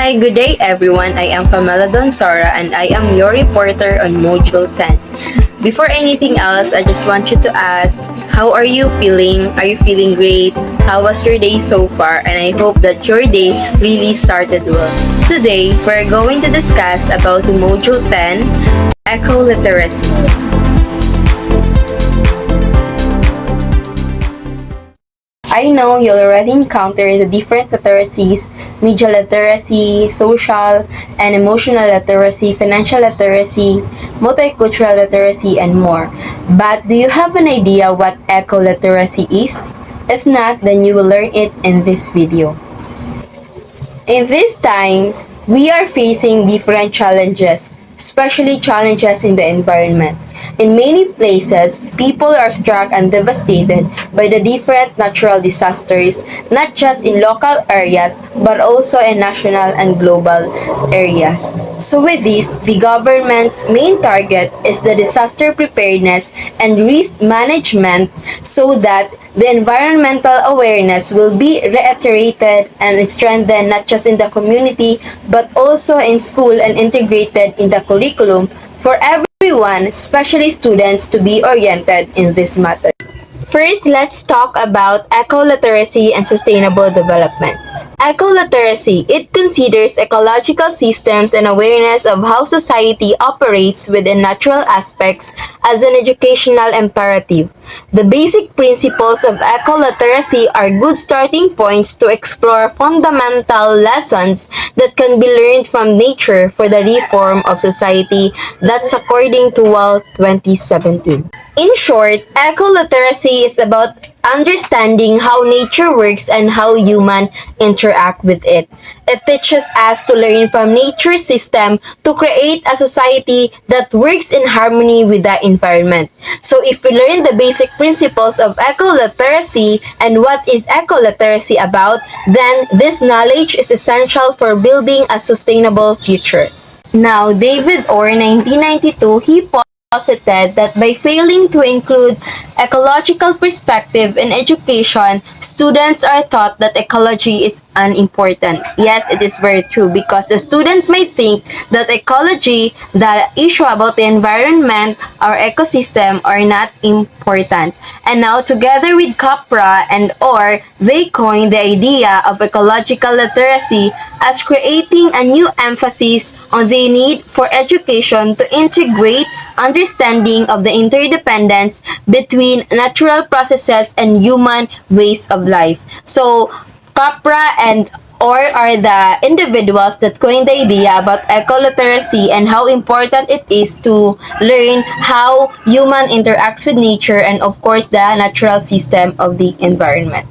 Hi, good day everyone. I am Famela Sora and I am your reporter on Module 10. Before anything else, I just want you to ask, how are you feeling? Are you feeling great? How was your day so far? And I hope that your day really started well. Today, we're going to discuss about the Module 10, Ecoliteracy. I know you already encountered the different literacies, media literacy, social and emotional literacy, financial literacy, multicultural literacy, and more. But do you have an idea what eco-literacy is? If not, then you will learn it in this video. In these times, we are facing different challenges, especially challenges in the environment. In many places, people are struck and devastated by the different natural disasters, not just in local areas, but also in national and global areas. So with this, the government's main target is the disaster preparedness and risk management so that the environmental awareness will be reiterated and strengthened not just in the community, but also in school and integrated in the curriculum for everyone, especially students, to be oriented in this matter. First, let's talk about eco-literacy and sustainable development. Ecoliteracy, it considers ecological systems and awareness of how society operates within natural aspects as an educational imperative. The basic principles of ecoliteracy are good starting points to explore fundamental lessons that can be learned from nature for the reform of society. That's according to WAL 2017. In short, ecoliteracy is about understanding how nature works and how humans interact with it. It teaches us to learn from nature's system to create a society that works in harmony with the environment. So if we learn the basic principles of ecoliteracy and what is ecoliteracy about, then this knowledge is essential for building a sustainable future. Now, David Orr, 1992, he posited that by failing to include ecological perspective in education, students are taught that ecology is unimportant. Yes, it is very true because the student might think that ecology, the issue about the environment or ecosystem are not important. And now together with Capra and Orr, they coined the idea of ecological literacy as creating a new emphasis on the need for education to integrate understanding of the interdependence between natural processes and human ways of life. So, Capra and Orr are the individuals that coined the idea about ecoliteracy and how important it is to learn how human interacts with nature and of course the natural system of the environment.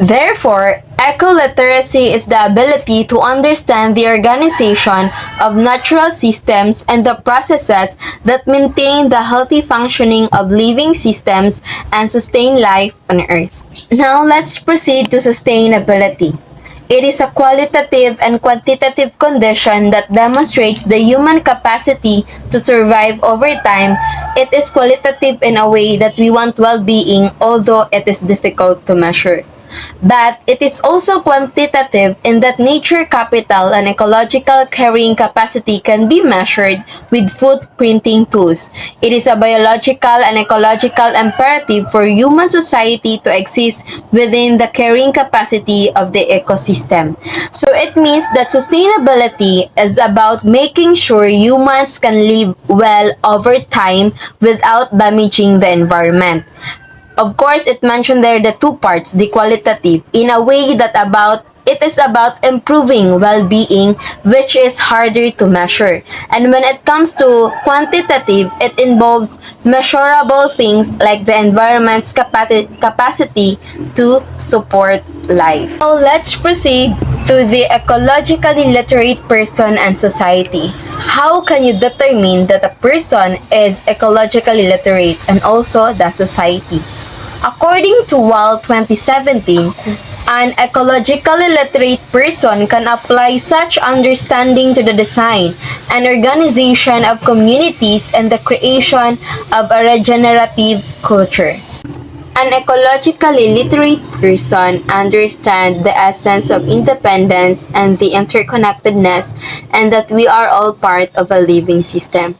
Therefore, ecoliteracy is the ability to understand the organization of natural systems and the processes that maintain the healthy functioning of living systems and sustain life on Earth. Now, let's proceed to sustainability. It is a qualitative and quantitative condition that demonstrates the human capacity to survive over time. It is qualitative in a way that we want well-being, although it is difficult to measure. But it is also quantitative in that nature capital and ecological carrying capacity can be measured with footprinting tools. It is a biological and ecological imperative for human society to exist within the carrying capacity of the ecosystem. So it means that sustainability is about making sure humans can live well over time without damaging the environment. Of course, it mentioned there the two parts, the qualitative, in a way that it is about improving well-being, which is harder to measure. And when it comes to quantitative, it involves measurable things like the environment's capacity to support life. Now, let's proceed to the ecologically literate person and society. How can you determine that a person is ecologically literate and also the society? According to WAL 2017, an ecologically literate person can apply such understanding to the design and organization of communities and the creation of a regenerative culture. An ecologically literate person understands the essence of independence and the interconnectedness, and that we are all part of a living system.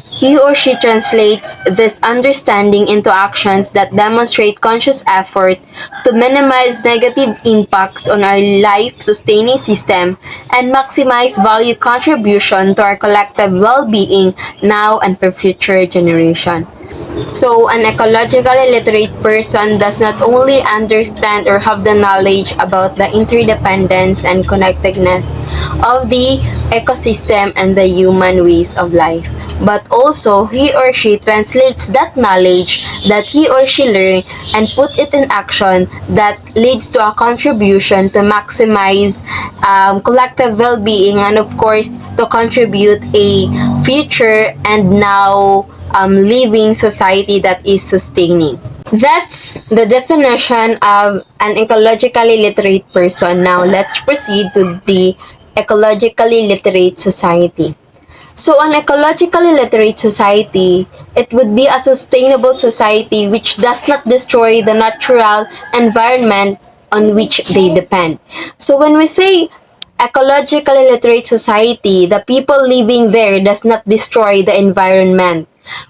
He or she translates this understanding into actions that demonstrate conscious effort to minimize negative impacts on our life-sustaining system and maximize value contribution to our collective well-being now and for future generations. So, an ecologically literate person does not only understand or have the knowledge about the interdependence and connectedness of the ecosystem and the human ways of life, but also he or she translates that knowledge that he or she learned and put it in action that leads to a contribution to maximize collective well-being, and of course to contribute a future and now living society that is sustaining. That's the definition of an ecologically literate person. Now let's proceed to the ecologically literate society. So an ecologically literate society, it would be a sustainable society which does not destroy the natural environment on which they depend. So when we say ecologically literate society, the people living there does not destroy the environment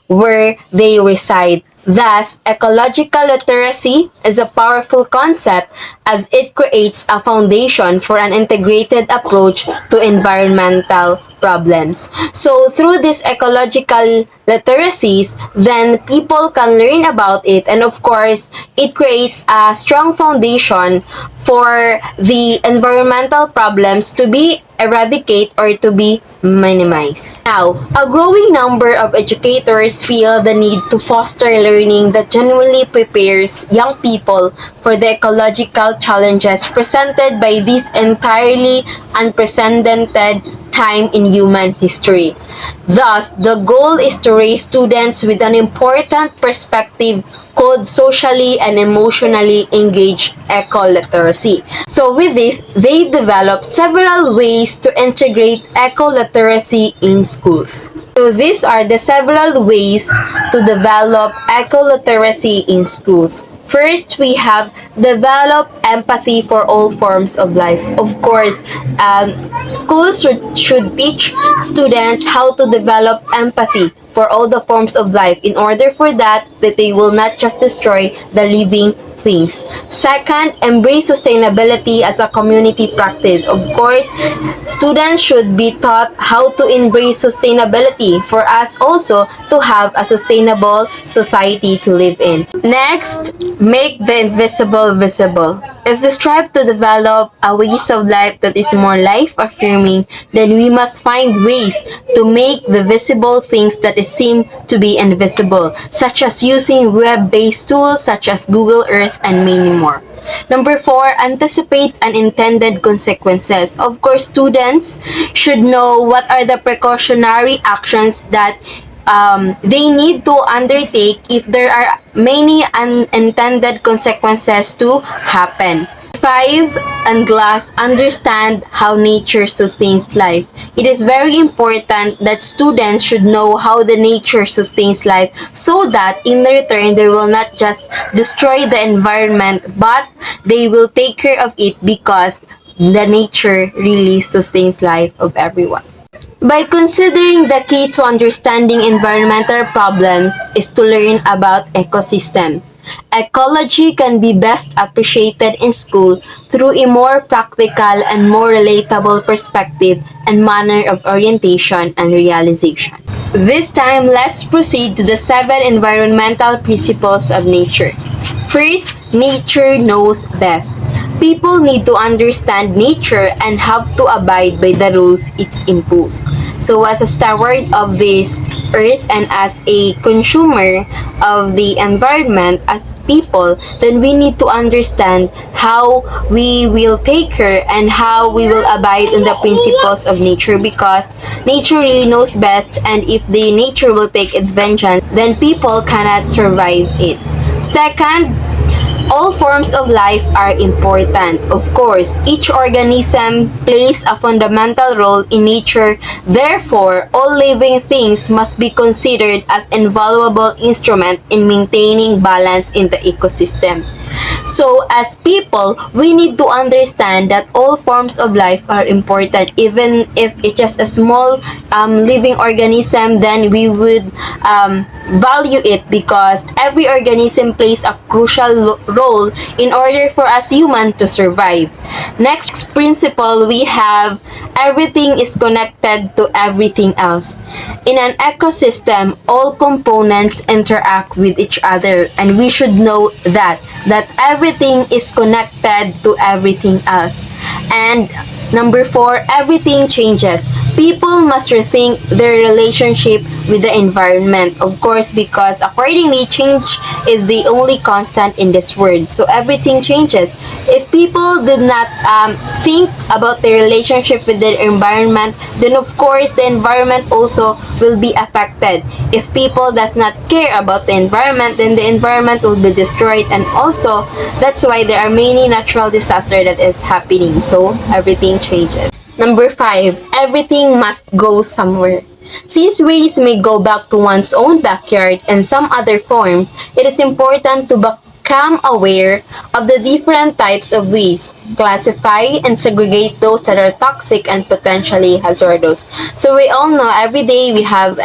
where they reside. Thus, ecological literacy is a powerful concept as it creates a foundation for an integrated approach to environmental problems. So, through these ecological literacies, then people can learn about it, and of course, it creates a strong foundation for the environmental problems to be eradicate or to be minimized. Now, a growing number of educators feel the need to foster learning that genuinely prepares young people for the ecological challenges presented by this entirely unprecedented time in human history. Thus, the goal is to raise students with an important perspective called socially and emotionally engaged eco-literacy. So with this, they develop several ways to integrate eco-literacy in schools. So these are the several ways to develop eco-literacy in schools. First, we have develop empathy for all forms of life. Of course, schools should teach students how to develop empathy for all the forms of life in order for that they will not just destroy the living things. Second, embrace sustainability as a community practice. Of course, students should be taught how to embrace sustainability for us also to have a sustainable society to live in. Next, make the invisible visible. If we strive to develop a ways of life that is more life-affirming, then we must find ways to make the visible things that seem to be invisible, such as using web-based tools such as Google Earth and many more. Number 4, anticipate unintended consequences. Of course, students should know what are the precautionary actions that they need to undertake if there are many unintended consequences to happen. 5, and last, understand how nature sustains life. It is very important that students should know how the nature sustains life so that in return they will not just destroy the environment but they will take care of it because the nature really sustains life of everyone. By considering the key to understanding environmental problems is to learn about ecosystem. Ecology can be best appreciated in school through a more practical and more relatable perspective and manner of orientation and realization. This time, let's proceed to the 7 environmental principles of nature. First, nature knows best. People need to understand nature and have to abide by the rules it's imposed. So as a steward of this earth and as a consumer of the environment as people, then we need to understand how we will take care and how we will abide in the principles of nature, because nature really knows best, and if the nature will take vengeance, then people cannot survive it. Second, All forms of life are important. Of course, each organism plays a fundamental role in nature. Therefore, all living things must be considered as invaluable instrument in maintaining balance in the ecosystem. So, as people, we need to understand that all forms of life are important. Even if it's just a small living organism, then we would value it because every organism plays a crucial role in order for us human to survive. Next principle, we have everything is connected to everything else. In an ecosystem, all components interact with each other, and we should know that everything is connected to everything else. And number 4, everything changes. People must rethink their relationship with the environment. Of course, because accordingly, change is the only constant in this world. So everything changes. If people did not think about their relationship with the environment, then of course the environment also will be affected. If people does not care about the environment, then the environment will be destroyed, and also that's why there are many natural disasters that is happening. So everything changes. Number 5, everything must go somewhere. Since waste may go back to one's own backyard and some other forms, it is important to become aware of the different types of waste, classify and segregate those that are toxic and potentially hazardous. So we all know every day we have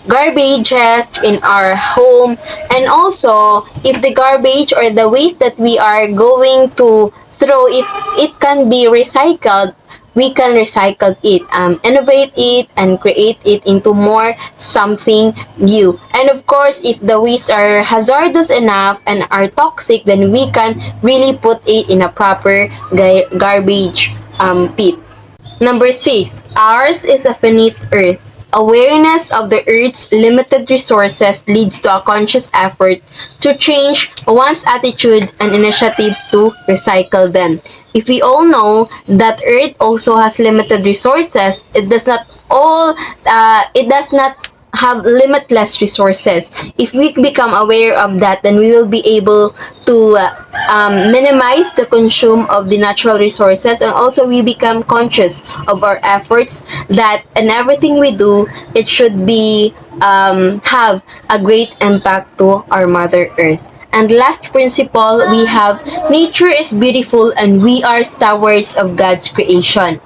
garbages in our home, and also if the garbage or the waste that we are going to throw, if it can be recycled, we can recycle it, innovate it, and create it into more something new. And of course, if the wastes are hazardous enough and are toxic, then we can really put it in a proper garbage pit. Number 6, ours is a finite earth. Awareness of the Earth's limited resources leads to a conscious effort to change one's attitude and initiative to recycle them. If we all know that Earth also has limited resources, it does not have limitless resources. If we become aware of that, then we will be able to minimize the consume of the natural resources, and also we become conscious of our efforts, that in everything we do, it should be have a great impact to our Mother Earth. And last principle, we have nature is beautiful and we are stewards of God's creation.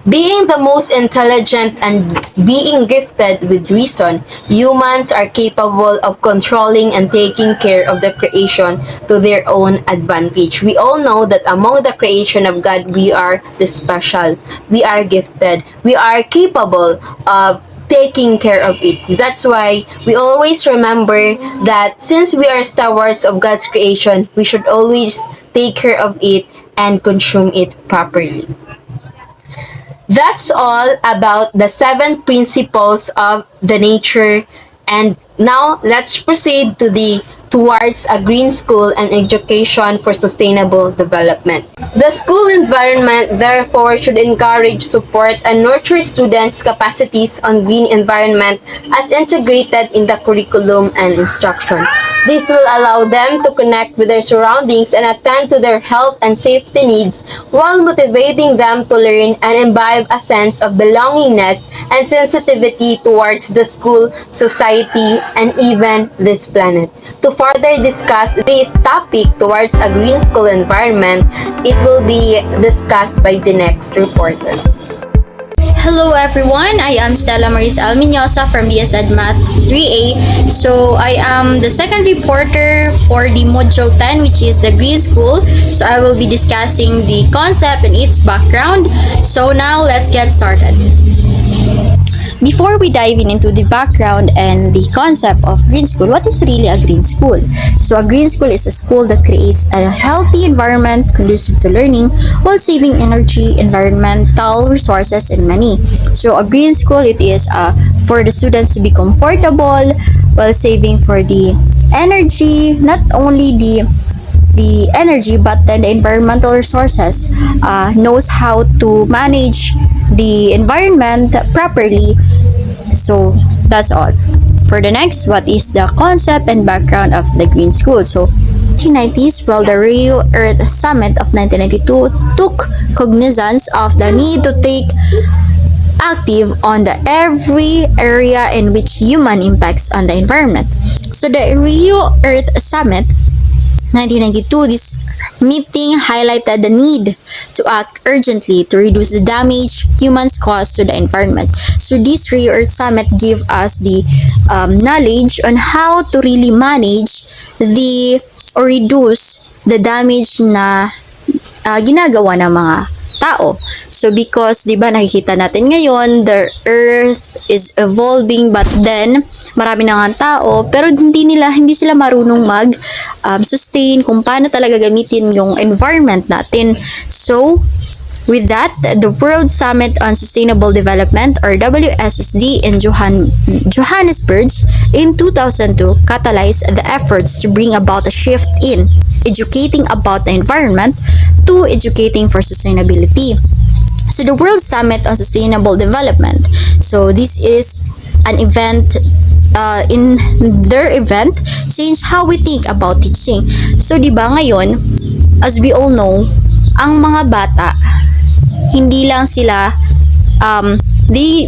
Being the most intelligent and being gifted with reason, humans are capable of controlling and taking care of the creation to their own advantage. We all know that among the creation of God, we are the special, we are gifted, we are capable of taking care of it. That's why we always remember that since we are stewards of God's creation, we should always take care of it and consume it properly. That's all about the 7 principles of the nature. And now let's proceed towards a green school and education for sustainable development. The school environment therefore should encourage, support, and nurture students' capacities on green environment as integrated in the curriculum and instruction. This will allow them to connect with their surroundings and attend to their health and safety needs, while motivating them to learn and imbibe a sense of belongingness and sensitivity towards the school, society, and even this planet. To further discuss this topic towards a green school environment, it will be discussed by the next reporter. Hello everyone, I am STELA MIñOSA from BS Ed Math 3A. So I am the second reporter for the Module 10, which is the Green School. So I will be discussing the concept and its background. So now let's get started. Before we dive into the background and the concept of green school, what is really a green school? So a green school is a school that creates a healthy environment conducive to learning while saving energy, environmental resources, and money. So a green school, it is for the students to be comfortable while saving for the energy, not only the energy, but then the environmental resources, knows how to manage the environment properly. So that's all. For the next, what is the concept and background of the green school? So 1990s, while the Rio Earth Summit of 1992 took cognizance of the need to take active on the every area in which human impacts on the environment. So the Rio Earth Summit 1992, this meeting highlighted the need to act urgently to reduce the damage humans cause to the environment. So this Rio Earth Summit give us the knowledge on how to really manage the or reduce the damage na ginagawa ng mga tao. So because 'di ba nakikita natin ngayon the earth is evolving, but then marami na nga tao pero hindi sila marunong mag sustain kung paano talaga gamitin yung environment natin. So with that, the World Summit on Sustainable Development or WSSD in Johannesburg in 2002 catalyzed the efforts to bring about a shift in educating about the environment to educating for sustainability. So the World Summit on Sustainable Development. So this is an event in their event change how we think about teaching. So 'di ba ngayon, as we all know, ang mga bata hindi lang sila they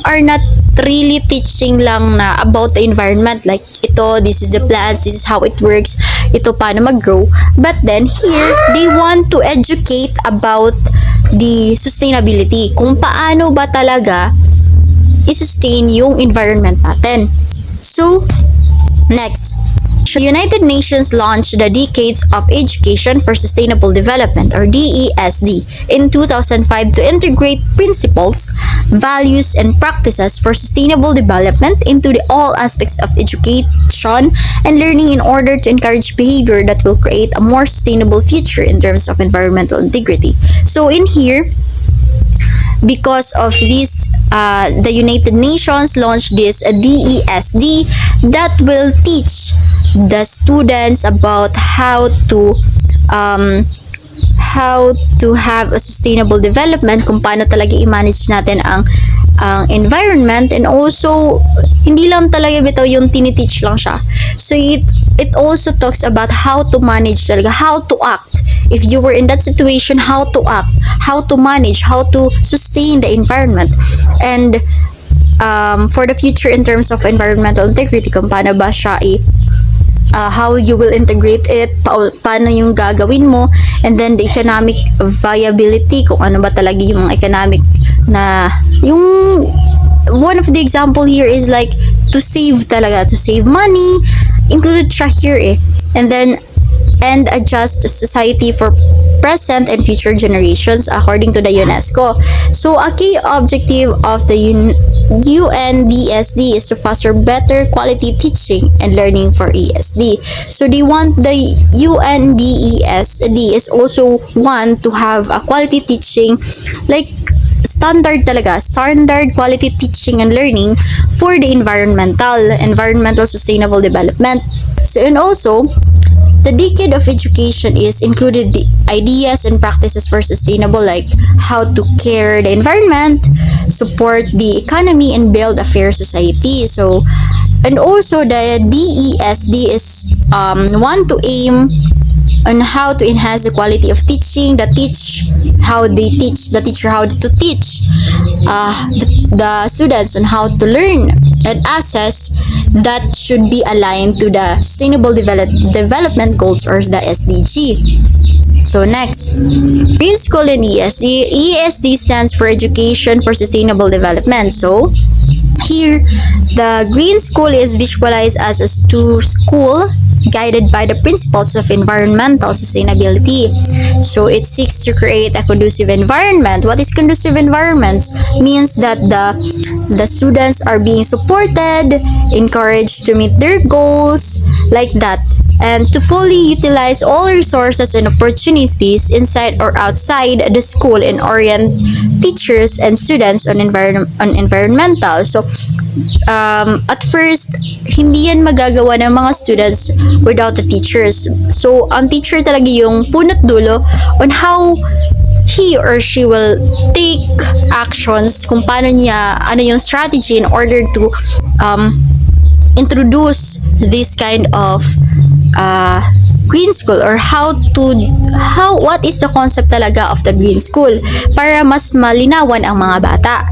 are not really teaching lang na about the environment, like ito, this is the plants, this is how it works, ito paano mag-grow, but then here they want to educate about the sustainability, kung paano ba talaga i-sustain yung environment natin. So next, the United Nations launched the Decades of Education for Sustainable Development or DESD in 2005 to integrate principles, values, and practices for sustainable development into all aspects of education and learning in order to encourage behavior that will create a more sustainable future in terms of environmental integrity. So in here, because of this, the United Nations launched this DESD that will teach the students about how to have a sustainable development, kung paano talaga i-manage natin ang environment, and also hindi lang talaga bitaw yung tiniteach lang siya. So it also talks about how to manage talaga, how to act if you were in that situation, how to act, how to manage, how to sustain the environment, and for the future in terms of environmental integrity, kung paano ba siya how you will integrate it, paano yung gagawin mo, and then the economic viability, kung ano ba talaga yung economic na yung one of the example here is like to save money, included siya here and then and adjust society for present and future generations according to the UNESCO. So a key objective of the UNDSD is to foster better quality teaching and learning for ESD. So they want the UNDESD is also want to have a quality teaching, like standard quality teaching and learning for the environmental sustainable development. So and also the decade of education is included the ideas and practices for sustainable, like how to care the environment, support the economy, and build a fair society. So, and also the DESD is want to aim on how to enhance the quality of teaching, the teacher how to teach the students on how to learn and assess that should be aligned to the sustainable development goals or the SDG. So next, Green School and ESD. ESD stands for Education for Sustainable Development. So here, the Green School is visualized as a school guided by the principles of environmental sustainability. So it seeks to create a conducive environment. What is conducive environments? Means that the students are being supported, encouraged to meet their goals, like that, and to fully utilize all resources and opportunities inside or outside the school and orient teachers and students on environmental. So at first, hindi yan magagawa ng mga students without the teachers. So ang teacher talaga yung punot dulo on how he or she will take actions, kung paano niya, ano yung strategy in order to introduce this kind of green school, or what is the concept talaga of the green school para mas malinawan ang mga bata.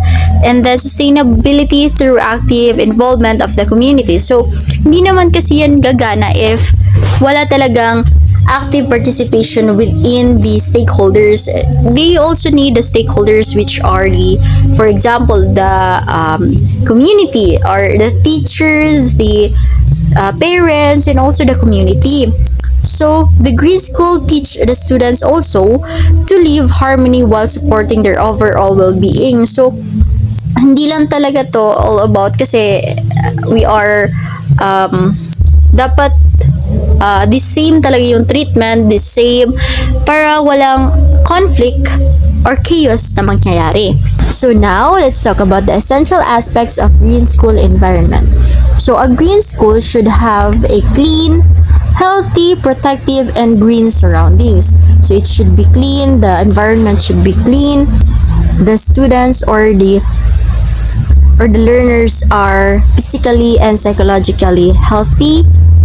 And then sustainability through active involvement of the community. So hindi naman kasi yan gagana if wala talagang active participation within the stakeholders. They also need the stakeholders, which are the, for example, the community, or the teachers, the parents, and also the community. So the green school teach the students also to live harmony while supporting their overall well-being. So hindi lang talaga to all about kasi we are dapat the same talaga yung treatment, the same, para walang conflict or chaos na mangyayari. So now, let's talk about the essential aspects of green school environment. So a green school should have a clean, healthy, protective, and green surroundings. So it should be clean, the environment should be clean, the students or the learners are physically and psychologically healthy,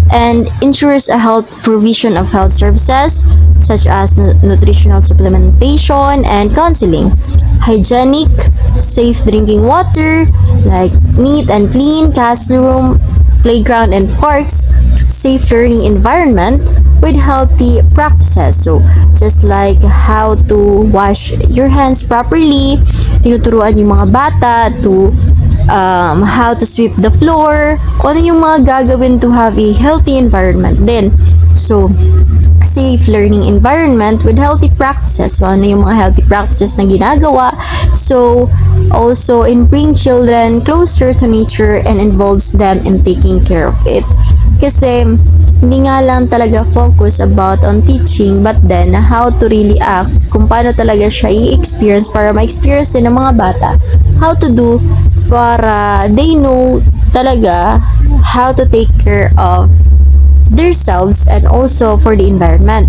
and ensures a health provision of health services such as nutritional supplementation and counseling, hygienic, safe drinking water, like neat and clean classroom, playground, and parks, safe learning environment with healthy practices. So, just like how to wash your hands properly, tinuturuan yung mga bata to how to sweep the floor, kung ano yung mga gagawin to have a healthy environment din. So, safe learning environment with healthy practices. So, ano yung mga healthy practices na ginagawa. So, also in bring children closer to nature and involves them in taking care of it. Kasi, hindi nga lang talaga focus about on teaching, but then how to really act, kung paano talaga siya i-experience para ma-experience din ng mga bata how to do para they know talaga how to take care of themselves and also for the environment.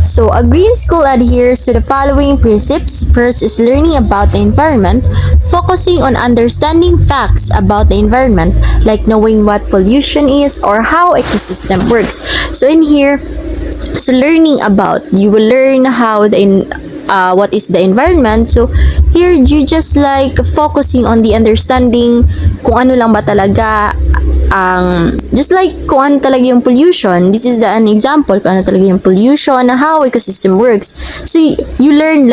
So, a green school adheres to the following precepts. First is learning about the environment, focusing on understanding facts about the environment, like knowing what pollution is or how ecosystem works. So, in here, so learning about, you will learn how what is the environment. So, here, you just like focusing on the understanding kung ano lang ba talaga just like kung ano talaga yung pollution. This is an example kung ano talaga yung pollution, how ecosystem works. So you learn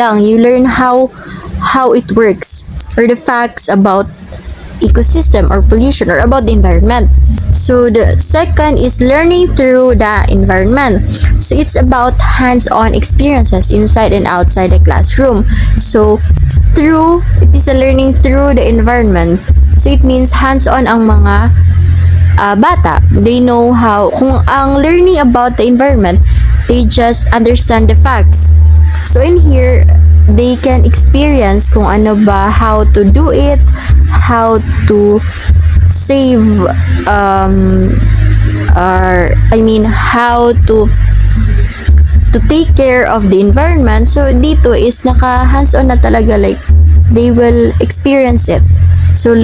how it works, or the facts about ecosystem or pollution or about the environment. So the second is learning through the environment. So it's about hands-on experiences inside and outside the classroom. So it is a learning through the environment. So it means hands-on ang mga bata. They know how, kung ang learning about the environment, they just understand the facts. So in here, they can experience kung ano ba, how to do it, how to save, how to take care of the environment. So dito is naka hands-on na talaga, like they will experience it. So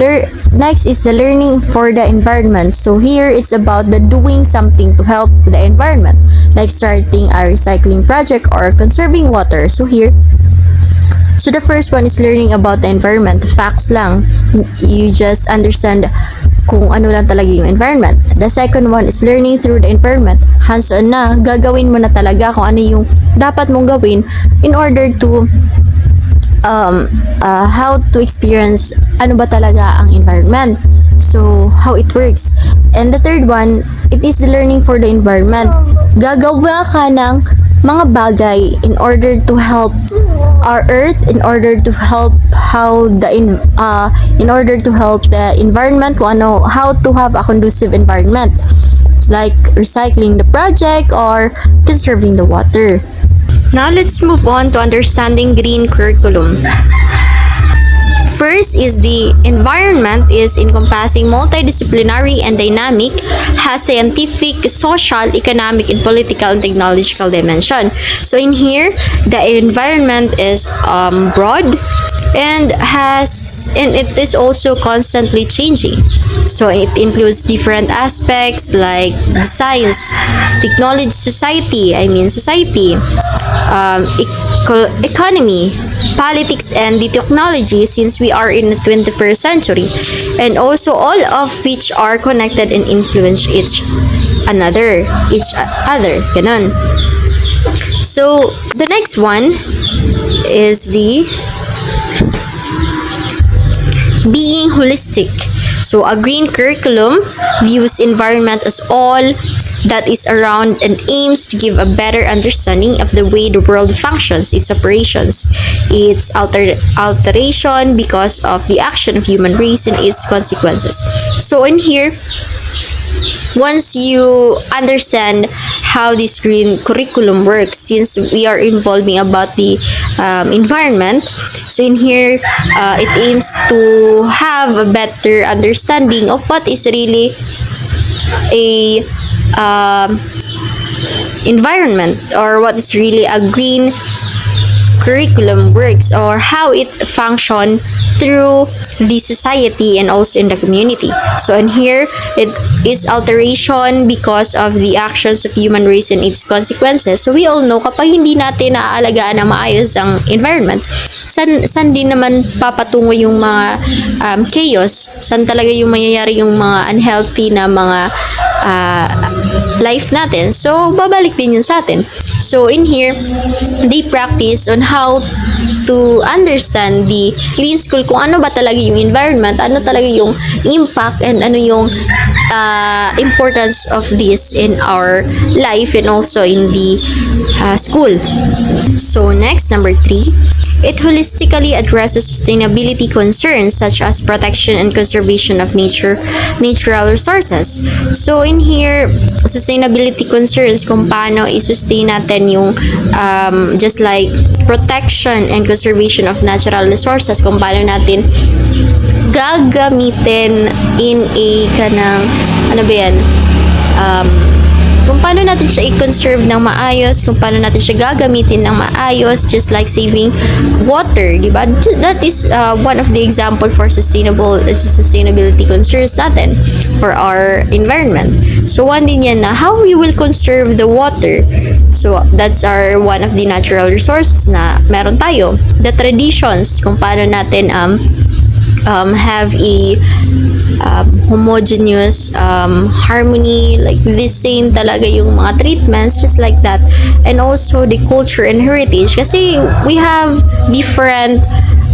next is the learning for the environment. So here it's about the doing something to help the environment, like starting a recycling project or conserving water. So here, so the first one is learning about the environment. Facts lang. You just understand kung ano lang talaga yung environment. The second one is learning through the environment. Hands-on na, gagawin mo na talaga kung ano yung dapat mong gawin in order to how to experience ano ba talaga ang environment. So, how it works. And the third one, it is learning for the environment. Gagawa ka ng mga bagay in order to help our earth, in order to help in order to help the environment, kung ano, how to have a conducive environment, like recycling the project or conserving the water. Now let's move on to understanding green curriculum. First is the environment is encompassing multidisciplinary and dynamic, has scientific, social, economic, and political and technological dimension. So in here, the environment is broad, and it is also constantly changing. So it includes different aspects like science, technology, society, economy, politics, and the technology, since we are in the 21st century, and also all of which are connected and influence each other, ganon. So the next one is the being holistic. So a green curriculum views environment as all that is around and aims to give a better understanding of the way the world functions, its operations, its alteration because of the action of human race and its consequences. So in here, once you understand how this green curriculum works, since we are involving about the environment, so in here it aims to have a better understanding of what is really a environment, or what is really a green curriculum works, or how it function through the society and also in the community. So in here, it is alteration because of the actions of human race and its consequences. So we all know, kapag hindi natin naaalagaan na maayos ang environment, san din naman papatungo yung mga chaos, san talaga yung mayayari yung mga unhealthy na mga life natin. So babalik din yun sa atin. So in here, they practice on how to understand the green school, kung ano ba talaga yung environment, ano talaga yung impact, and ano yung importance of this in our life and also in the school. So next, number 3, it holistically addresses sustainability concerns such as protection and conservation of natural resources. So in here, sustainability concerns, kung paano i-sustain natin yung just like protection and conservation of natural resources, kung paano natin gagamitin in a kanang ano ba yan, kung paano natin siya i-conserve ng maayos, kung paano natin siya gagamitin ng maayos, just like saving water, di ba? That is one of the example for sustainability concerns natin for our environment. So one din yan na how we will conserve the water. So that's our one of the natural resources na meron tayo. The traditions, kung paano natin have a homogeneous harmony, like the same talaga yung mga treatments, just like that. And also the culture and heritage, kasi we have different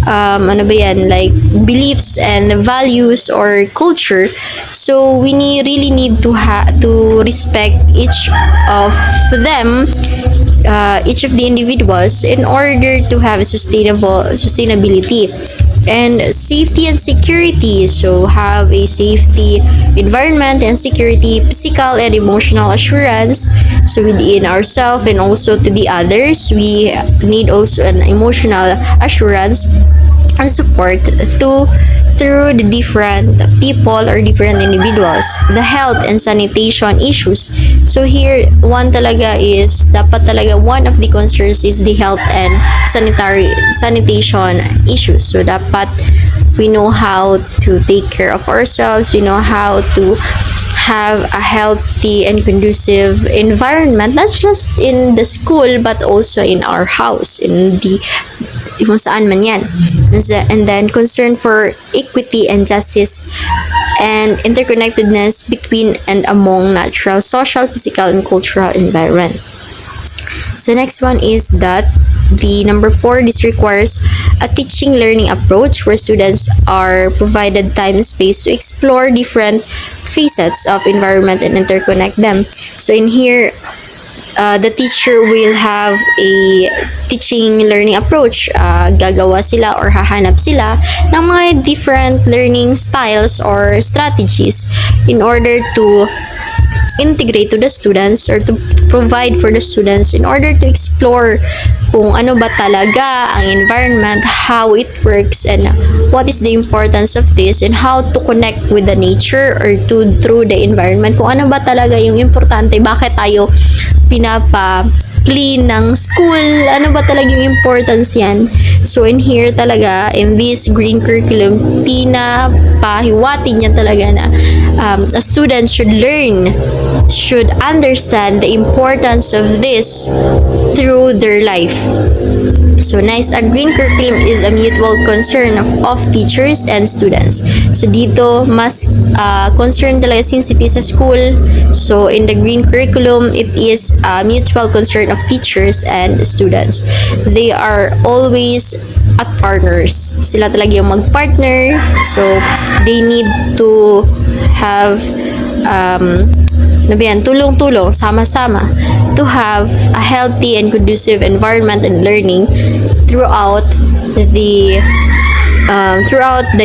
ano ba yan, like beliefs and values or culture. So we really need to respect each of them, each of the individuals, in order to have sustainability. And safety and security, so have a safety environment and security, physical and emotional assurance, so within ourselves and also to the others. We need also an emotional assurance and support through the different people or different individuals. The health and sanitation issues, so here one talaga is dapat talaga one of the concerns is the health and sanitation issues. So dapat we know how to take care of ourselves, we know how to have a healthy and conducive environment, not just in the school but also in our house, in the kung saan man yan. And then concern for equity and justice and interconnectedness between and among natural, social, physical, and cultural environment. So next one is that the number 4, this requires a teaching learning approach where students are provided time and space to explore different facets of environment and interconnect them. So in here, the teacher will have a teaching learning approach. Gagawa sila or hahanap sila ng mga different learning styles or strategies in order to integrate to the students or to provide for the students in order to explore kung ano ba talaga ang environment, how it works, and what is the importance of this, and how to connect with the nature or through the environment. Kung ano ba talaga yung importante, bakit tayo clean ng school. Ano ba talagang importance yan? So, in here talaga, in this green curriculum, pinapahiwatin niya talaga na a student should learn, should understand the importance of this through their life. So, next, a green curriculum is a mutual concern of teachers and students. So, dito, mas concern talaga since it is a school. So, in the green curriculum, it is a mutual concern of teachers and students. They are always at partners. Sila talaga yung mag-partner. So, they need to have tulong-tulong, sama-sama to have a healthy and conducive environment and learning throughout the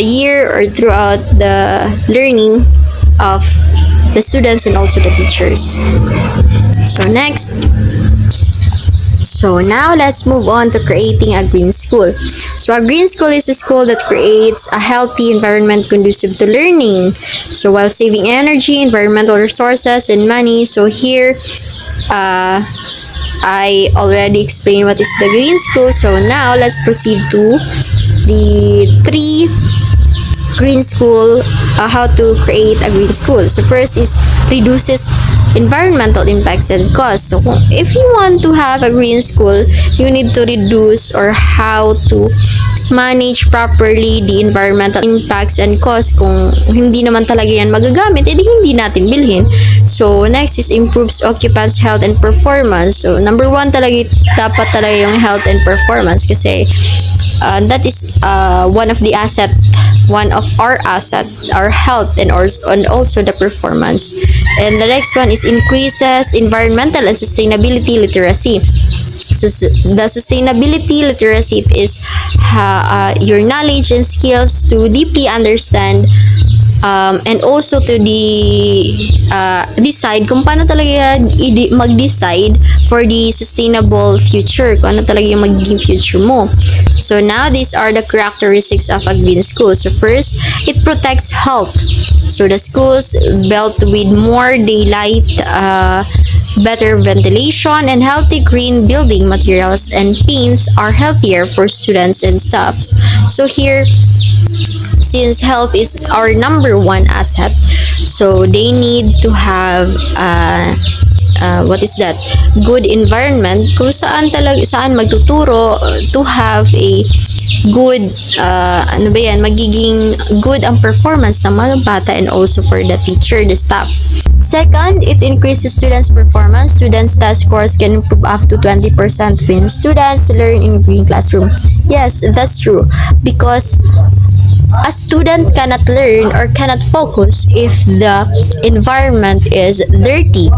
year or throughout the learning of the students and also the teachers. So next, so now let's move on to creating a green school. So a green school is a school that creates a healthy environment conducive to learning. So while saving energy, environmental resources, and money. So here, I already explained what is the green school. So now let's proceed to the 3 green school, how to create a green school. So first is reduces environmental impacts and costs. So if you want to have a green school, you need to reduce or how to manage properly the environmental impacts and costs. Kung hindi naman talaga yan magagamit, edi hindi natin bilhin. So next is improves occupants' health and performance. So number 1 talaga, dapat talaga yung health and performance kasi that is one of our asset, our health and also the performance. And the next one is increases environmental and sustainability literacy. So the sustainability literacy is your knowledge and skills to deeply understand and also to decide kung paano talaga mag-decide for the sustainable future, kung ano talaga yung magiging future mo. So now these are the characteristics of a green school. So first, it protects health. So the schools built with more daylight, better ventilation, and healthy green building materials and paints are healthier for students and staffs. So here, since health is our number 1 asset, so they need to have good environment kung saan magtuturo to have a good magiging good ang performance ng mga bata and also for the teacher, the staff. Second, it increases students' performance. Students' test scores can improve up to 20% when students learn in green classroom. Yes, that's true. Because a student cannot learn or cannot focus if the environment is dirty,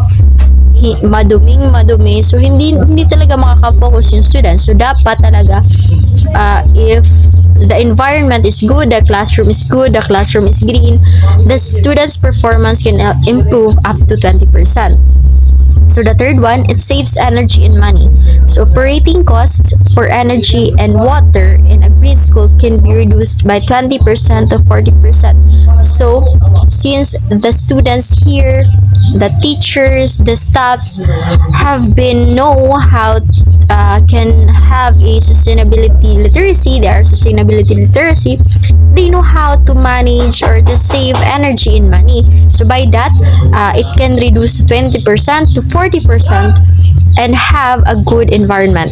madumi, so hindi talaga makaka-focus yung students. So dapat talaga if the environment is good, the classroom is good, the classroom is green, the students' performance can improve up to 20%. So the third one, it saves energy and money. So operating costs for energy and water in a green school can be reduced by 20% to 40%. So since the students here, the teachers, the staffs have been know how can have a sustainability literacy, they are sustainability literacy, they know how to manage or to save energy and money. So by that, it can reduce 20% to 40% and have a good environment.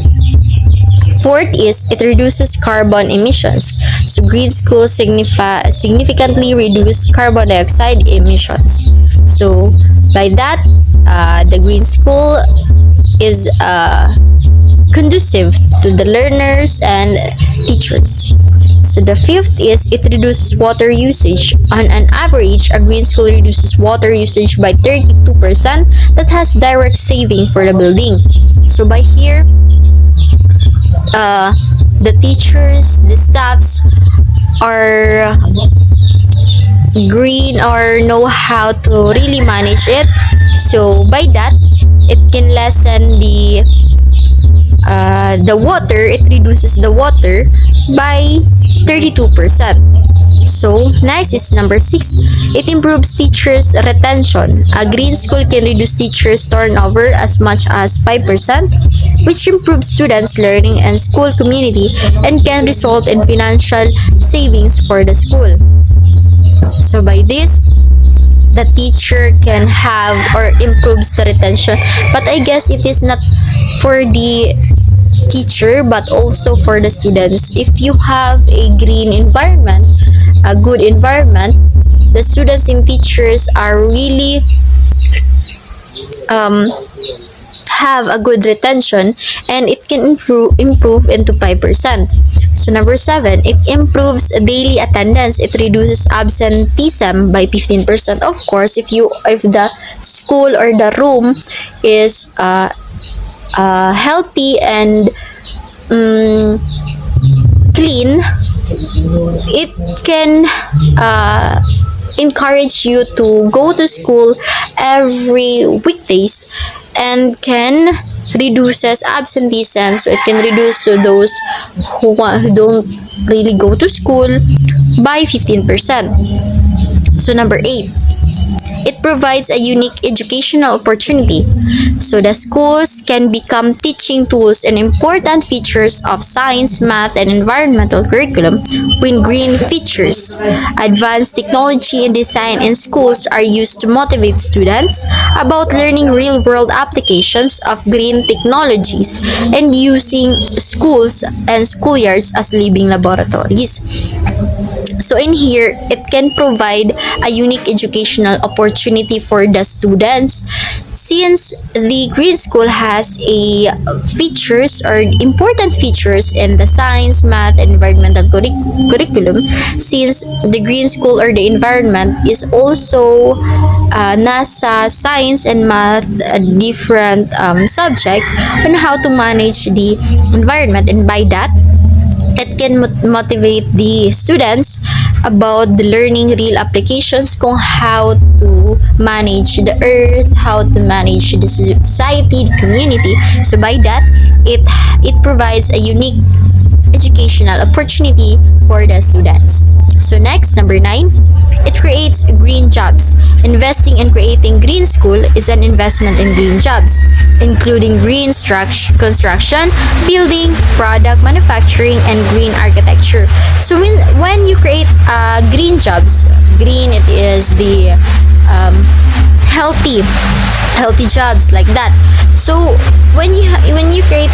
Fourth is it reduces carbon emissions. So green schools significantly reduce carbon dioxide emissions. So by that, the green school is conducive to the learners and teachers. So the fifth is it reduces water usage. On an average, a green school reduces water usage by 32%. That has direct saving for the building. So by here, the teachers, the staffs are green or know how to really manage it. So by that, it can lessen the water, it reduces the water by 32%. So, next is number 6. It improves teachers' retention. A green school can reduce teachers' turnover as much as 5%, which improves students' learning and school community and can result in financial savings for the school. So, by this, the teacher can have or improves the retention, but I guess it is not for the teacher but also for the students. If you have a green environment, a good environment, the students and teachers are really have a good retention, and it can improve into 5%. So number 7, it improves daily attendance. It reduces absenteeism by 15%. Of course, if the school or the room is healthy and clean, it can encourage you to go to school every weekdays and can reduces absenteeism, so it can reduce to those who don't really go to school by 15%. So number 8, it provides a unique educational opportunity. So the schools can become teaching tools and important features of science, math, and environmental curriculum when green features. Advanced technology and design in schools are used to motivate students about learning real-world applications of green technologies and using schools and schoolyards as living laboratories. So in here, it can provide a unique educational opportunity for the students, since the green school has a features or important features in the science, math, and environmental curriculum. Since the green school or the environment is also nasa science and math, a different subject on how to manage the environment, and by that it can motivate the students about the learning real applications kung how to manage the earth, how to manage the society, the community. So by that, it provides a unique educational opportunity for the students. So next, number 9, it creates green jobs. Investing in creating green school is an investment in green jobs, including green construction, building, product manufacturing, and green architecture. So when you create green jobs, green, it is the healthy jobs like that. So when you create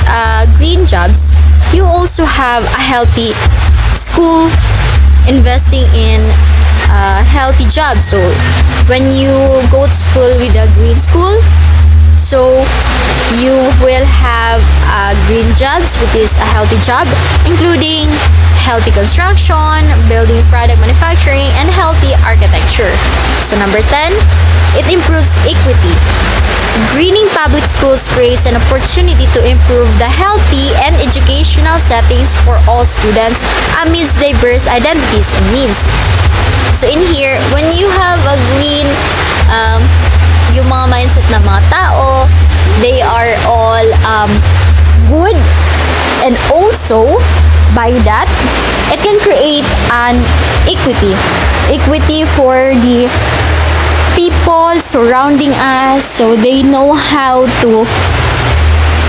green jobs, you also have a healthy school investing in healthy jobs. So when you go to school with a green school, so you will have green jobs, which is a healthy job, including healthy construction, building, product manufacturing, and healthy architecture. So number 10, it improves equity. Greening public schools creates an opportunity to improve the healthy and educational settings for all students amidst diverse identities and needs. So in here, when you have a green, yung mga mindset ng mga tao, they are all good, and also by that, it can create an equity for the people surrounding us, so they know how to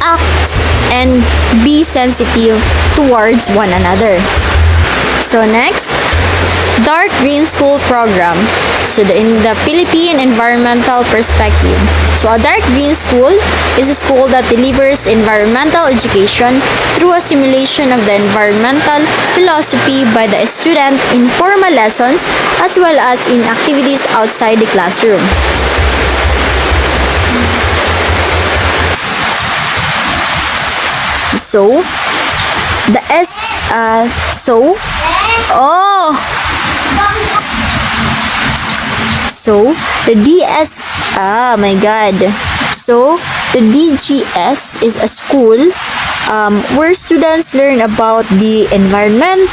act and be sensitive towards one another. So next, dark green school program. So in the Philippine environmental perspective, so a dark green school is a school that delivers environmental education through a simulation of the environmental philosophy by the student in formal lessons as well as in activities outside the classroom. So the DGS is a school where students learn about the environment,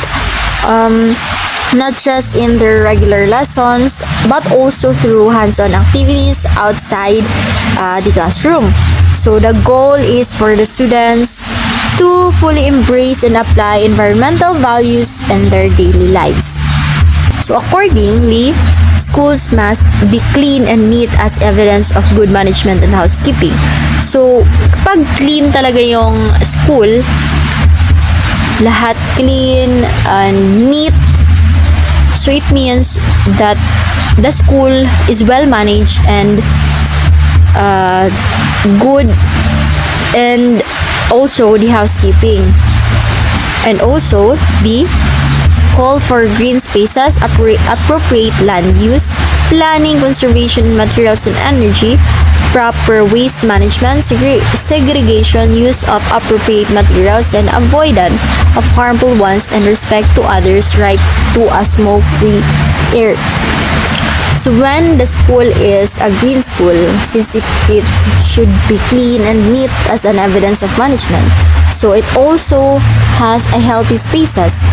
not just in their regular lessons, but also through hands-on activities outside the classroom. So the goal is for the students to fully embrace and apply environmental values in their daily lives. So accordingly, schools must be clean and neat as evidence of good management and housekeeping. So kapag clean talaga yung school, lahat clean and neat, so it means that the school is well managed and good, and also the housekeeping. And also B, call for green spaces, appropriate land use, planning, conservation, materials and energy, proper waste management, segregation, use of appropriate materials, and avoidance of harmful ones, and respect to others' right to a smoke-free air. So when the school is a green school, since it should be clean and neat as an evidence of management, so it also has a healthy spaces,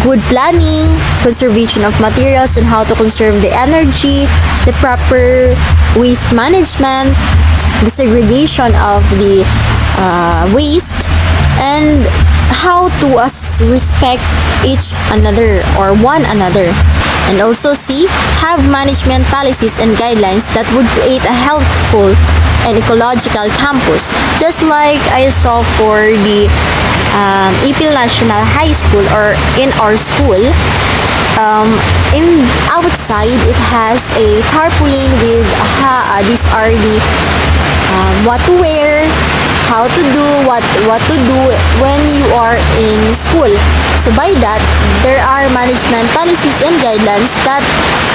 good planning, conservation of materials and how to conserve the energy, the proper waste management, the segregation of the waste, and how to respect each another or one another. And also C, have management policies and guidelines that would create a healthful and ecological campus. Just like I saw for the Ipil National High School, or in our school, in outside it has a tarpaulin with these are the what to wear, how to do, what to do when you are in school. So by that, there are management policies and guidelines that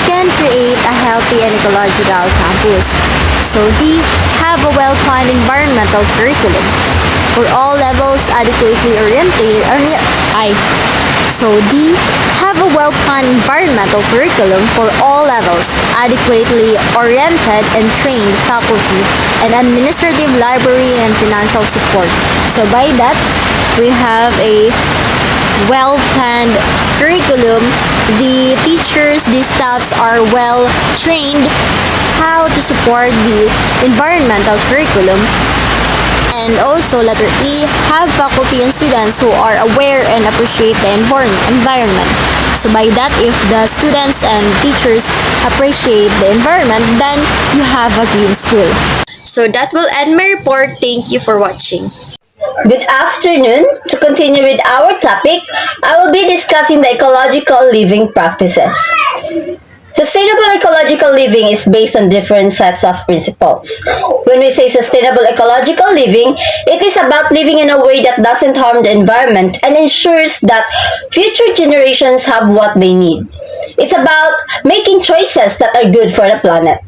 can create a healthy and ecological campus. So D, have a well-planned environmental curriculum for all levels, adequately oriented. So D, have a well-planned environmental curriculum for all levels, adequately oriented and trained faculty, and administrative, library, and financial support. So by that, we have a well-planned curriculum. The teachers, the staffs are well trained how to support the environmental curriculum. And also letter E, have faculty and students who are aware and appreciate the environment. So by that, if the students and teachers appreciate the environment, then you have a green school. So that will end my report. Thank you for watching. Good afternoon. To continue with our topic, I will be discussing the ecological living practices. Sustainable ecological living is based on different sets of principles. When we say sustainable ecological living, it is about living in a way that doesn't harm the environment and ensures that future generations have what they need. It's about making choices that are good for the planet.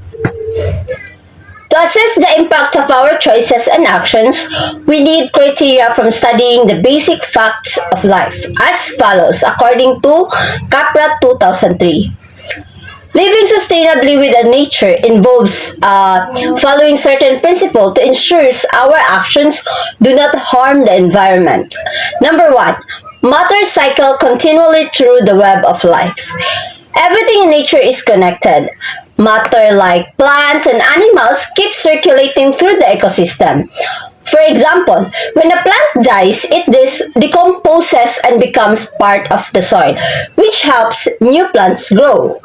To assess the impact of our choices and actions, we need criteria from studying the basic facts of life, as follows, according to CAPRA 2003. Living sustainably with nature involves following certain principles to ensure our actions do not harm the environment. Number 1, matter cycle continually through the web of life. Everything in nature is connected. Matter like plants and animals keep circulating through the ecosystem. For example, when a plant dies, it decomposes and becomes part of the soil, which helps new plants grow.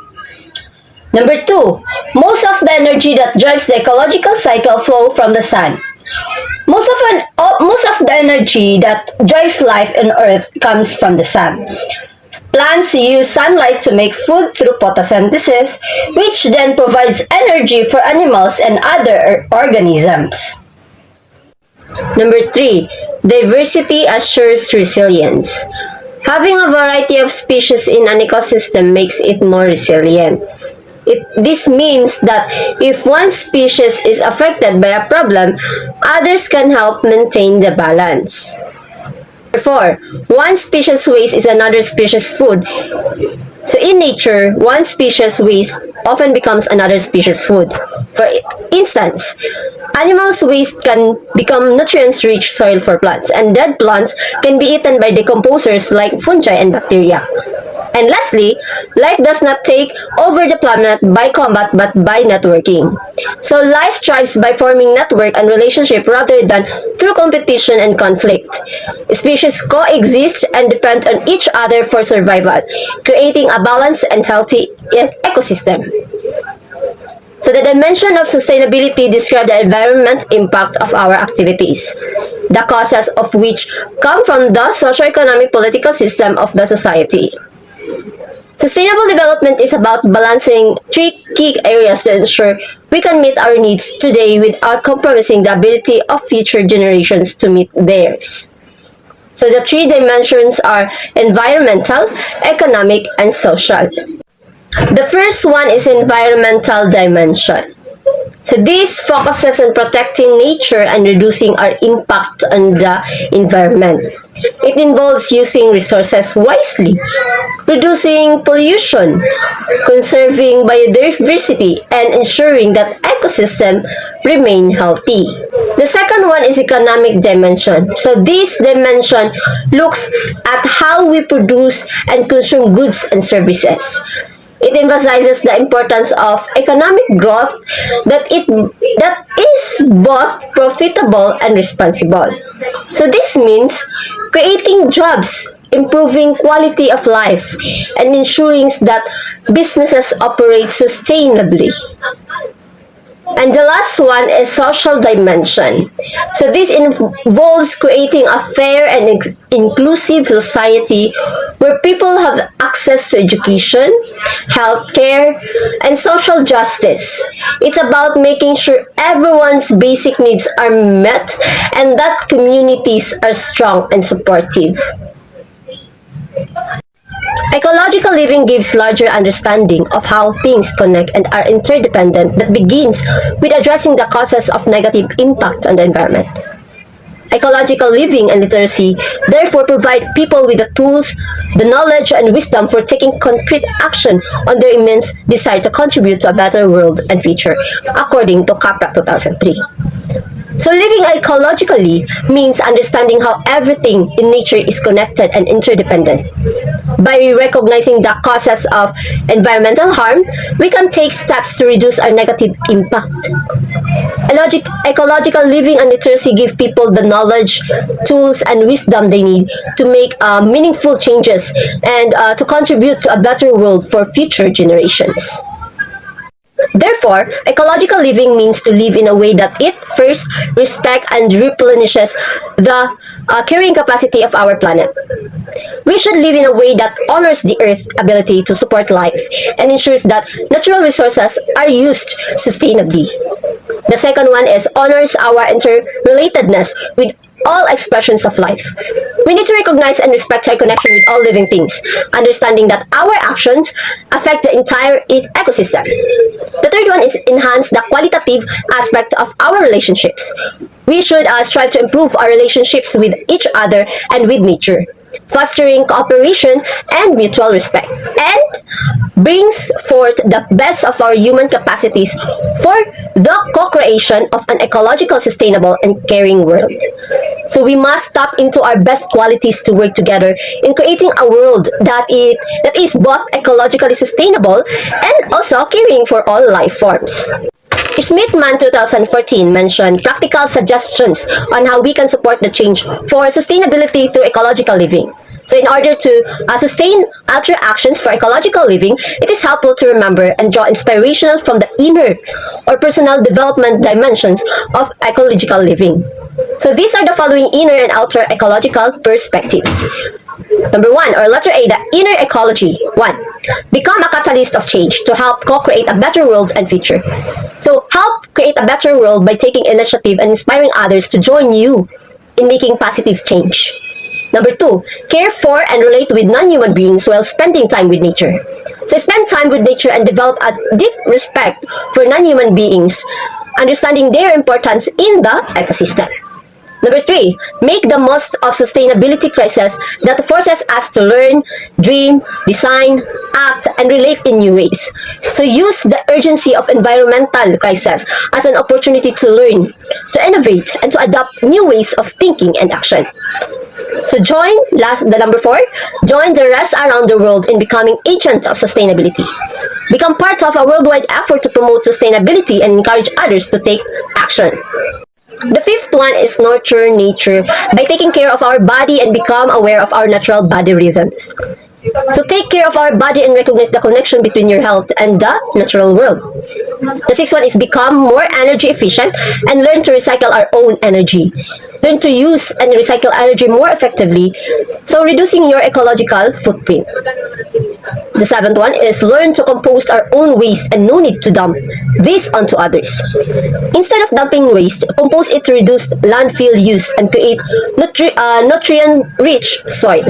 Number 2, most of the energy that drives the ecological cycle flow from the sun. Most of the energy that drives life on Earth comes from the sun. Plants use sunlight to make food through photosynthesis, which then provides energy for animals and other organisms. Number 3, diversity assures resilience. Having a variety of species in an ecosystem makes it more resilient. This means that if one species is affected by a problem, others can help maintain the balance. Therefore, one species waste is another species food. So in nature, one species waste often becomes another species food. For instance, animals' waste can become nutrients-rich soil for plants, and dead plants can be eaten by decomposers like fungi and bacteria. And lastly, life does not take over the planet by combat but by networking. So life thrives by forming network and relationship rather than through competition and conflict. Species coexist and depend on each other for survival, creating a balanced and healthy ecosystem. So the dimension of sustainability describes the environment impact of our activities, the causes of which come from the socio-economic political system of the society. Sustainable development is about balancing three key areas to ensure we can meet our needs today without compromising the ability of future generations to meet theirs. So the three dimensions are environmental, economic, and social. The first one is environmental dimension. So this focuses on protecting nature and reducing our impact on the environment. It involves using resources wisely, reducing pollution, conserving biodiversity, and ensuring that ecosystems remain healthy. The second one is economic dimension. So this dimension looks at how we produce and consume goods and services. It emphasizes the importance of economic growth that is both profitable and responsible. So this means creating jobs, improving quality of life, and ensuring that businesses operate sustainably. And the last one is social dimension. So this involves creating a fair and inclusive society where people have access to education, healthcare, and social justice. It's about making sure everyone's basic needs are met and that communities are strong and supportive. Ecological living gives larger understanding of how things connect and are interdependent that begins with addressing the causes of negative impact on the environment. Ecological living and literacy therefore provide people with the tools, the knowledge, and wisdom for taking concrete action on their immense desire to contribute to a better world and future, according to CAPRA 2003. So living ecologically means understanding how everything in nature is connected and interdependent. By recognizing the causes of environmental harm, we can take steps to reduce our negative impact. Ecological living and literacy give people the knowledge, tools, and wisdom they need to make meaningful changes and to contribute to a better world for future generations. Therefore, ecological living means to live in a way that it first respects and replenishes the carrying capacity of our planet. We should live in a way that honors the Earth's ability to support life and ensures that natural resources are used sustainably. The second one is honors our interrelatedness with all expressions of life. We need to recognize and respect our connection with all living things, understanding that our actions affect the entire ecosystem. The third one is enhance the qualitative aspect of our relationships. We should strive to improve our relationships with each other and with nature, fostering cooperation and mutual respect, and brings forth the best of our human capacities for the co-creation of an ecological, sustainable, and caring world. So we must tap into our best qualities to work together in creating a world that is both ecologically sustainable and also caring for all life forms. Smithman 2014 mentioned practical suggestions on how we can support the change for sustainability through ecological living. So in order to sustain other actions for ecological living, it is helpful to remember and draw inspiration from the inner or personal development dimensions of ecological living. So these are the following inner and outer ecological perspectives. Number 1, or letter A, the inner ecology. 1. Become a catalyst of change to help co-create a better world and future. So help create a better world by taking initiative and inspiring others to join you in making positive change. Number 2, care for and relate with non-human beings while spending time with nature. So spend time with nature and develop a deep respect for non-human beings, understanding their importance in the ecosystem. Number 3, make the most of sustainability crisis that forces us to learn, dream, design, act, and relate in new ways. So use the urgency of environmental crisis as an opportunity to learn, to innovate, and to adopt new ways of thinking and action. So the number 4, join the rest around the world in becoming agents of sustainability. Become part of a worldwide effort to promote sustainability and encourage others to take action. The 5th one is nurture nature by taking care of our body and become aware of our natural body rhythms. So take care of our body and recognize the connection between your health and the natural world. The 6th one is become more energy efficient and learn to recycle our own energy. Learn to use and recycle energy more effectively, so reducing your ecological footprint. The 7th one is learn to compost our own waste and no need to dump this onto others. Instead of dumping waste, compost it to reduce landfill use and create nutrient-rich soil.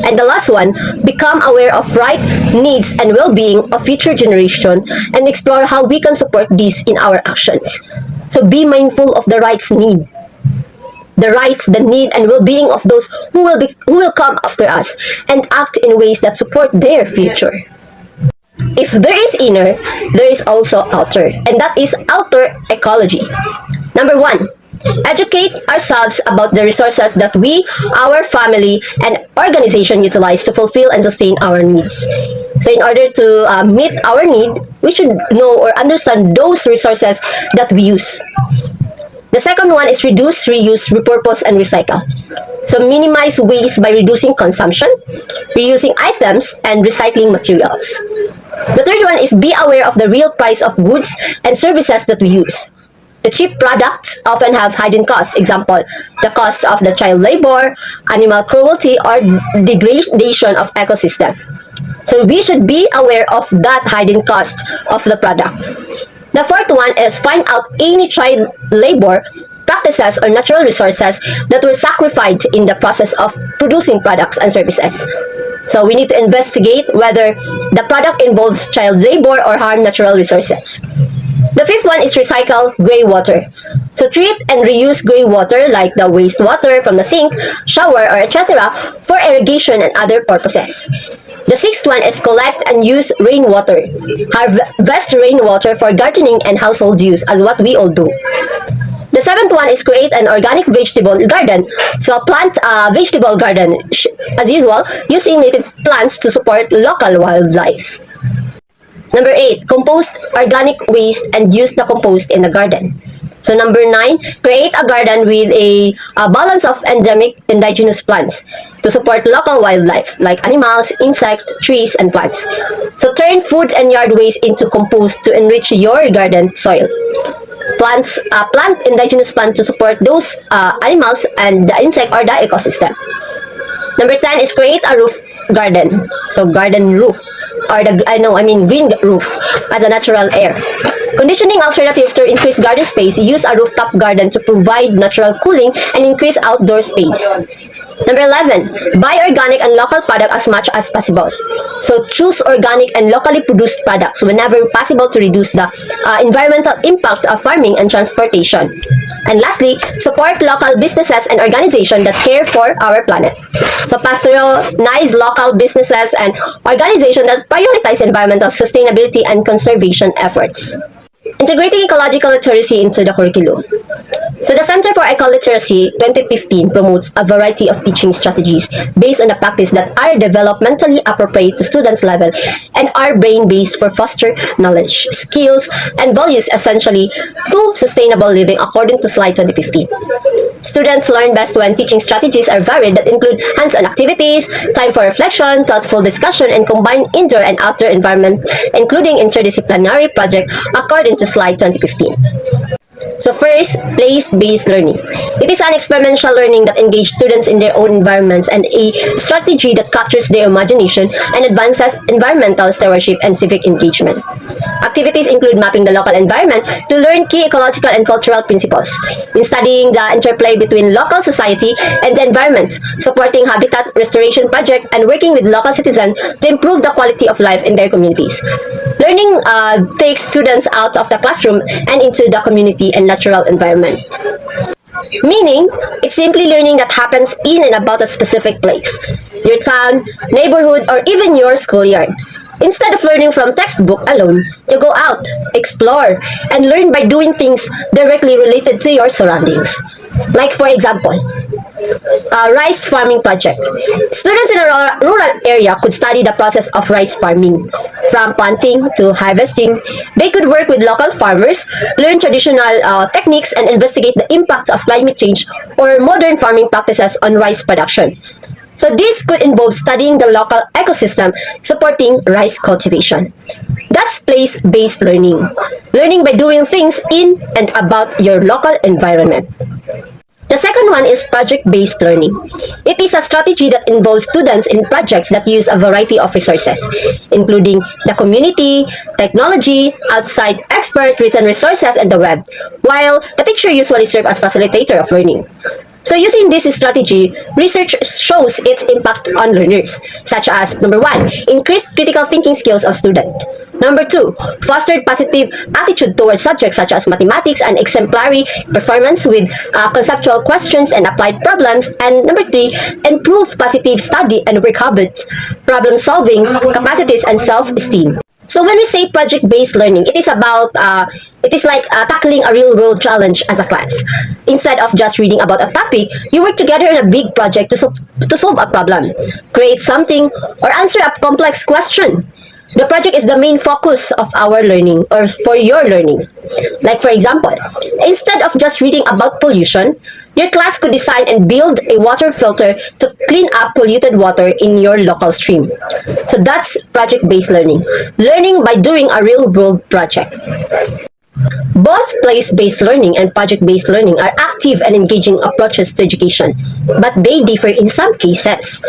And the last one, become aware of right, needs, and well-being of future generation and explore how we can support these in our actions. So be mindful of the rights, the need, and well-being of those who will come after us, and act in ways that support their future. If there is inner, there is also outer, and that is outer ecology. Number 1, educate ourselves about the resources that we, our family, and organization utilize to fulfill and sustain our needs. So in order to meet our need, we should know or understand those resources that we use. The second one is reduce, reuse, repurpose, and recycle. So minimize waste by reducing consumption, reusing items, and recycling materials. The third one is be aware of the real price of goods and services that we use. The cheap products often have hidden costs. Example, the cost of the child labor, animal cruelty, or degradation of ecosystem. So we should be aware of that hidden cost of the product. The fourth one is find out any child labor practices or natural resources that were sacrificed in the process of producing products and services. So we need to investigate whether the product involves child labor or harm natural resources. The fifth one is recycle gray water. So treat and reuse gray water like the wastewater from the sink, shower, or etc. for irrigation and other purposes. The sixth one is collect and use rainwater. Harvest rainwater for gardening and household use, as what we all do. The seventh one is create an organic vegetable garden. So plant a vegetable garden, as usual, using native plants to support local wildlife. Number 8, compost organic waste and use the compost in the garden. So number 9, create a garden with a balance of endemic indigenous plants to support local wildlife like animals, insects, trees, and plants. So turn food and yard waste into compost to enrich your garden soil. Plant indigenous plants to support those animals and the insect or the ecosystem. Number 10 is create a roof garden. So garden roof, or green roof as a natural air. Conditioning alternative to increase garden space, use a rooftop garden to provide natural cooling and increase outdoor space. Number 11, buy organic and local product as much as possible. So choose organic and locally produced products whenever possible to reduce the environmental impact of farming and transportation. And lastly, support local businesses and organizations that care for our planet. So patronize local businesses and organizations that prioritize environmental sustainability and conservation efforts. Integrating ecological literacy into the curriculum. So the Center for Ecoliteracy 2015 promotes a variety of teaching strategies based on the practice that are developmentally appropriate to students' level and are brain-based for foster knowledge, skills, and values essentially to sustainable living according to slide 2015. Students learn best when teaching strategies are varied that include hands-on activities, time for reflection, thoughtful discussion, and combined indoor and outdoor environment, including interdisciplinary project according to slide 2015. So first, place-based learning. It is an experiential learning that engages students in their own environments and a strategy that captures their imagination and advances environmental stewardship and civic engagement. Activities include mapping the local environment to learn key ecological and cultural principles, in studying the interplay between local society and the environment, supporting habitat restoration projects, and working with local citizens to improve the quality of life in their communities. Learning takes students out of the classroom and into the community and natural environment. Meaning, it's simply learning that happens in and about a specific place, your town, neighborhood, or even your schoolyard. Instead of learning from textbook alone, you go out, explore, and learn by doing things directly related to your surroundings. Like for example, rice farming project. Students in a rural area could study the process of rice farming. From planting to harvesting, they could work with local farmers, learn traditional techniques, and investigate the impact of climate change or modern farming practices on rice production. So this could involve studying the local ecosystem supporting rice cultivation. That's place-based learning. Learning by doing things in and about your local environment. The second one is project-based learning. It is a strategy that involves students in projects that use a variety of resources, including the community, technology, outside expert written resources, and the web, while the teacher usually serves as facilitator of learning. So using this strategy, research shows its impact on learners, such as, number 1, increased critical thinking skills of students. Number 2, fostered positive attitude towards subjects such as mathematics and exemplary performance with conceptual questions and applied problems. And number 3, improved positive study and work habits, problem solving capacities, and self-esteem. So when we say project-based learning, it is like tackling a real-world challenge as a class. Instead of just reading about a topic, you work together in a big project to solve a problem, create something, or answer a complex question. The project is the main focus of our learning or for your learning. Like for example, instead of just reading about pollution, your class could design and build a water filter to clean up polluted water in your local stream. So that's project-based learning. Learning by doing a real-world project. Both place-based learning and project-based learning are active and engaging approaches to education, but they differ in some cases.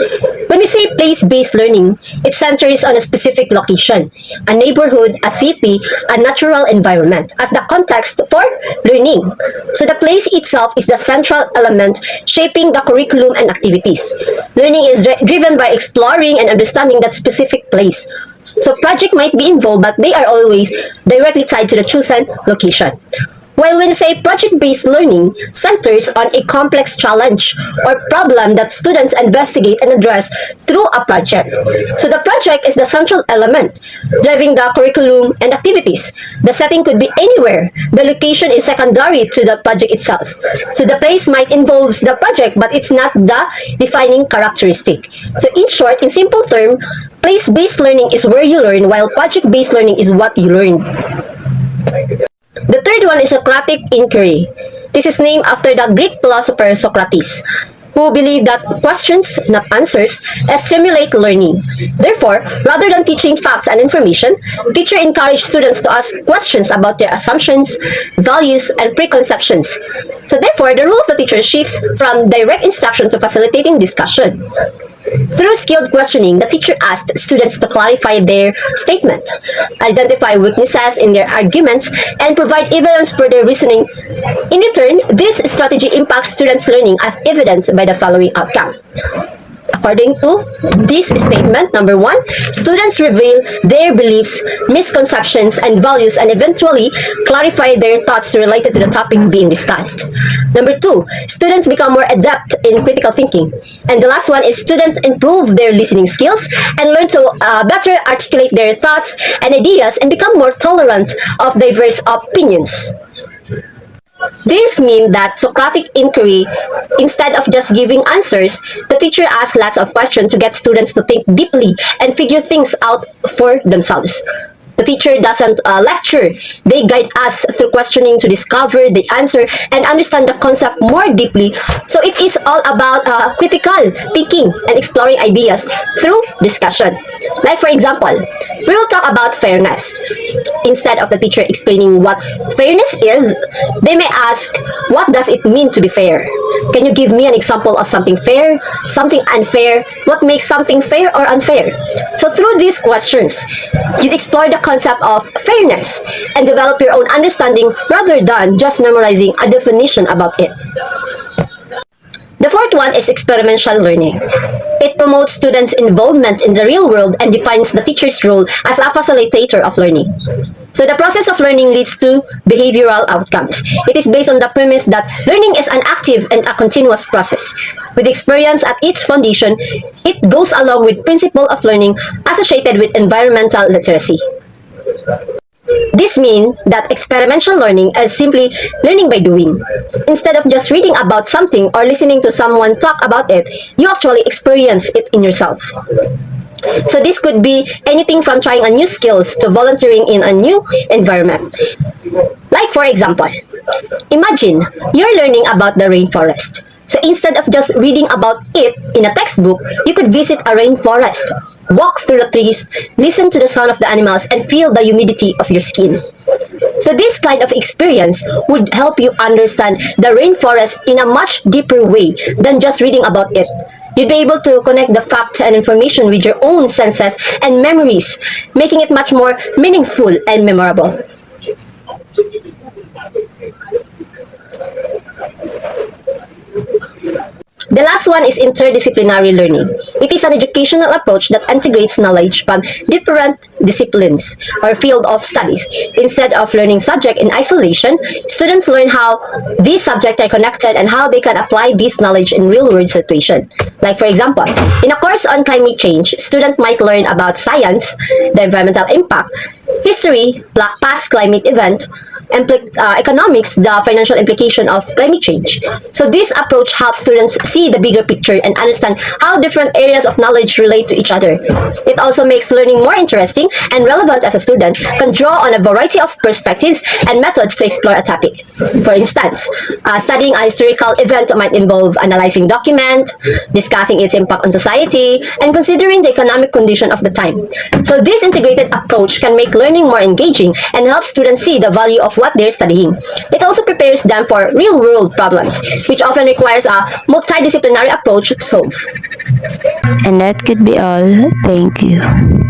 When we say place-based learning, it centers on a specific location, a neighborhood, a city, a natural environment, as the context for learning. So the place itself is the central element shaping the curriculum and activities. Learning is driven by exploring and understanding that specific place. So project might be involved, but they are always directly tied to the chosen location. While when we say project-based learning centers on a complex challenge or problem that students investigate and address through a project. So the project is the central element, driving the curriculum and activities. The setting could be anywhere. The location is secondary to the project itself. So the place might involve the project, but it's not the defining characteristic. So in short, in simple term, place-based learning is where you learn, while project-based learning is what you learn. The third one is Socratic inquiry. This is named after the Greek philosopher Socrates, who believed that questions, not answers, stimulate learning. Therefore, rather than teaching facts and information, teachers encourage students to ask questions about their assumptions, values, and preconceptions. So therefore, the role of the teacher shifts from direct instruction to facilitating discussion. Through skilled questioning, the teacher asked students to clarify their statement, identify weaknesses in their arguments, and provide evidence for their reasoning. In return, this strategy impacts students' learning as evidenced by the following outcome. According to this statement, number 1, students reveal their beliefs, misconceptions, and values and eventually clarify their thoughts related to the topic being discussed. Number 2, students become more adept in critical thinking. And the last one is students improve their listening skills and learn to better articulate their thoughts and ideas and become more tolerant of diverse opinions. This means that Socratic inquiry, instead of just giving answers, the teacher asks lots of questions to get students to think deeply and figure things out for themselves. The teacher doesn't lecture. They guide us through questioning to discover the answer and understand the concept more deeply. So it is all about critical thinking and exploring ideas through discussion. Like for example, we will talk about fairness. Instead of the teacher explaining what fairness is, they may ask, what does it mean to be fair? Can you give me an example of something fair, something unfair? What makes something fair or unfair? So through these questions, you'd explore the concept of fairness and develop your own understanding rather than just memorizing a definition about it. The fourth one is experiential learning. It promotes students' involvement in the real world and defines the teacher's role as a facilitator of learning. So the process of learning leads to behavioral outcomes. It is based on the premise that learning is an active and a continuous process. With experience at its foundation, it goes along with principle of learning associated with environmental literacy. This means that experiential learning is simply learning by doing. Instead of just reading about something or listening to someone talk about it, you actually experience it in yourself. So this could be anything from trying a new skills to volunteering in a new environment. Like for example, imagine you're learning about the rainforest. So instead of just reading about it in a textbook, you could visit a rainforest, walk through the trees, listen to the sound of the animals, and feel the humidity of your skin. So this kind of experience would help you understand the rainforest in a much deeper way than just reading about it. You'd be able to connect the facts and information with your own senses and memories, making it much more meaningful and memorable. The last one is interdisciplinary learning. It is an educational approach that integrates knowledge from different disciplines or field of studies. Instead of learning subject in isolation, students learn how these subjects are connected and how they can apply this knowledge in real-world situations. Like for example, in a course on climate change, students might learn about science, the environmental impact, history, past climate event, economics, the financial implication of climate change. So this approach helps students see the bigger picture and understand how different areas of knowledge relate to each other. It also makes learning more interesting and relevant as a student can draw on a variety of perspectives and methods to explore a topic. For instance, studying a historical event might involve analyzing document, discussing its impact on society, and considering the economic condition of the time. So this integrated approach can make learning more engaging and help students see the value of what they're studying. It also prepares them for real-world problems, which often requires a multidisciplinary approach to solve. And that could be all. Thank you.